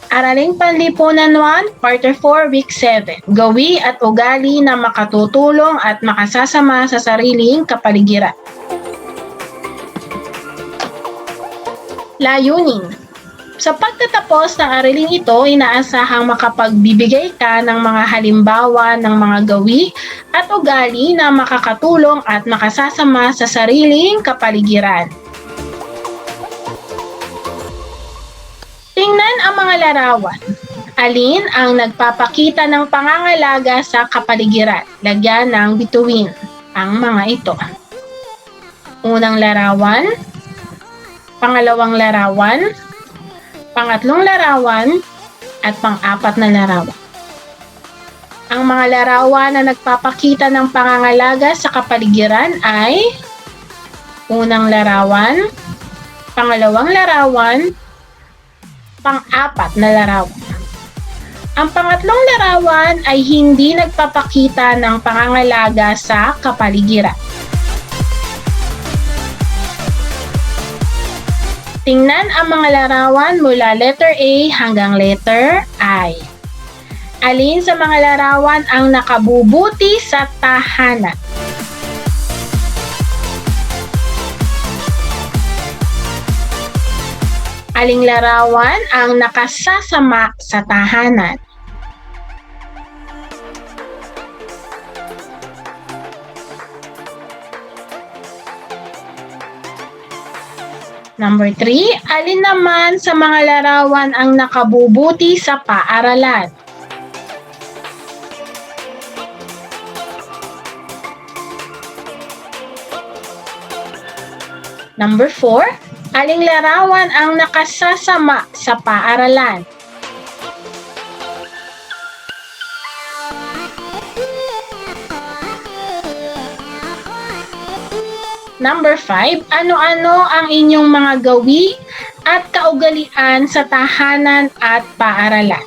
Araling Panlipunan 1, Quarter 4, Week 7. Gawi at ugali na makatutulong at makasasama sa sariling kapaligiran. Layunin. Sa pagtatapos ng araling ito, inaasahang makapagbibigay ka ng mga halimbawa ng mga gawi at ugali na makakatulong at makasasama sa sariling kapaligiran. Tingnan ang mga larawan. Alin ang nagpapakita ng pangangalaga sa kapaligiran? Lagyan ng bituin ang mga ito. Unang larawan, pangalawang larawan, pangatlong larawan, at pang-apat na larawan. Ang mga larawan na nagpapakita ng pangangalaga sa kapaligiran ay unang larawan, pangalawang larawan, pang-apat na larawan. Ang pangatlong larawan ay hindi nagpapakita ng pangangalaga sa kapaligiran. Tingnan ang mga larawan mula letter A hanggang letter I. Alin sa mga larawan ang nakabubuti sa tahanan? Aling larawan ang nakasasama sa tahanan? Number 3, alin naman sa mga larawan ang nakabubuti sa paaralan? Number 4, aling larawan ang nakasasama sa paaralan? Number 5, ano-ano ang inyong mga gawi at kaugalian sa tahanan at paaralan?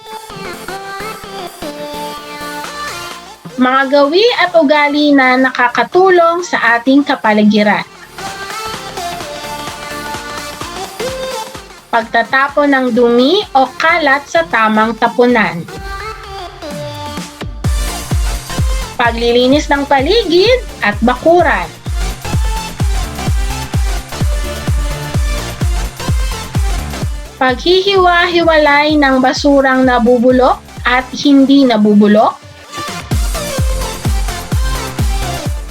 Mga gawi at ugali na nakakatulong sa ating kapaligiran. Pagtatapon ng dumi o kalat sa tamang tapunan. Paglilinis ng paligid at bakuran. Paghihiwa-hiwalay ng basurang nabubulok at hindi nabubulok.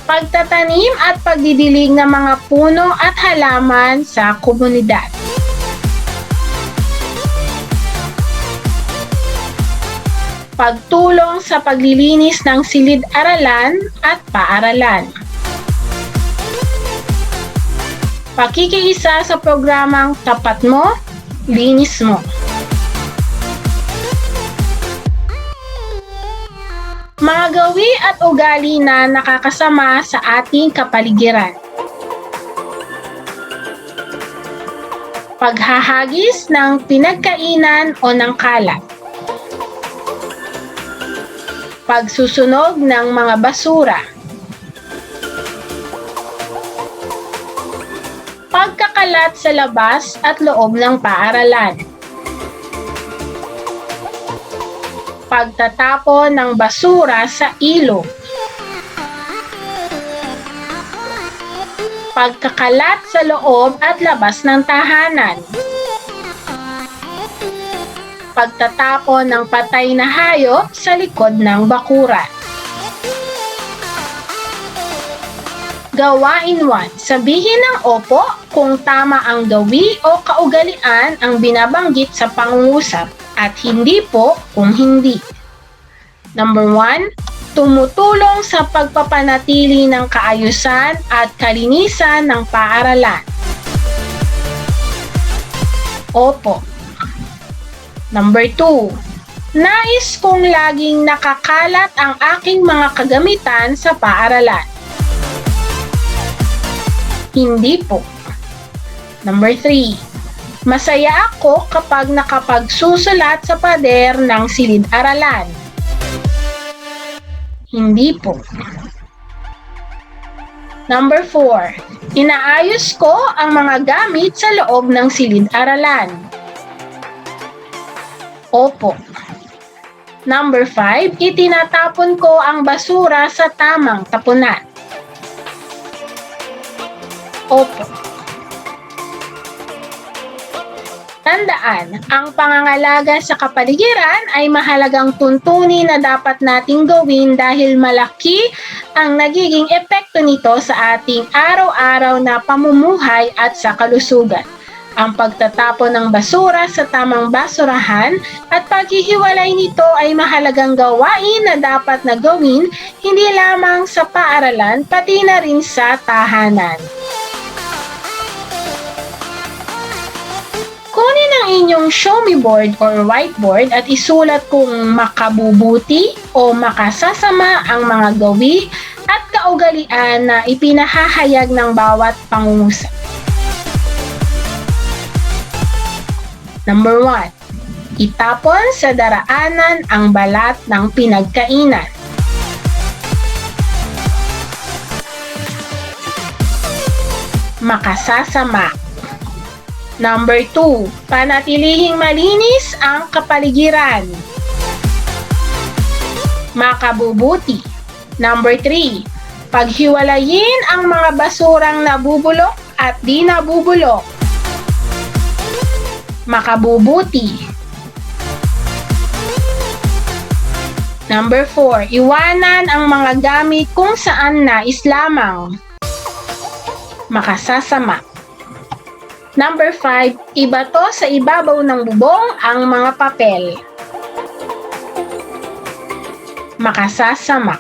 Pagtatanim at pagdidilig ng mga puno at halaman sa komunidad. Pagtulong sa paglilinis ng silid-aralan at paaralan. Pakikiisa sa programang Tapat Mo, Linis Mo. Mga gawi at ugali na nakakasama sa ating kapaligiran. Paghahagis ng pinagkainan o ng kalat. Pagsusunog ng mga basura. Pagkakalat sa labas at loob ng paaralan. Pagtatapon ng basura sa ilog. Pagkakalat sa loob at labas ng tahanan. Pagtatapon ng patay na hayop sa likod ng bakuran. Gawain 1. Sabihin ng opo kung tama ang gawi o kaugalian ang binabanggit sa pangungusap at hindi po kung hindi. Number 1. Tumutulong sa pagpapanatili ng kaayusan at kalinisan ng paaralan. Opo. Number 2. Nais kong laging nakakalat ang aking mga kagamitan sa paaralan. Hindi po. Number 3. Masaya ako kapag nakapagsusulat sa pader ng silid-aralan. Hindi po. Number 4. Inaayos ko ang mga gamit sa loob ng silid-aralan. Opo. Number 5, itinatapon ko ang basura sa tamang tapunan. Opo. Tandaan, ang pangangalaga sa kapaligiran ay mahalagang tuntunin na dapat nating gawin dahil malaki ang nagiging epekto nito sa ating araw-araw na pamumuhay at sa kalusugan. Ang pagtatapon ng basura sa tamang basurahan at paghihiwalay nito ay mahalagang gawain na dapat na gawin hindi lamang sa paaralan pati na rin sa tahanan. Kunin ang inyong show me board or whiteboard at isulat kung makabubuti o makasasama ang mga gawi at kaugalian na ipinahahayag ng bawat pangungusap. Number 1. Itapon sa daraanan ang balat ng pinagkainan. Makasasama. Number 2, panatilihing malinis ang kapaligiran. Makabubuti. Number 3, paghiwalayin ang mga basurang nabubulok at di nabubulok. Makabubuti. Number 4, iwanan ang mga gamit kung saan nais lamang. Makasasama. Number 5, ibato sa ibabaw ng bubong ang mga papel. Makasasama.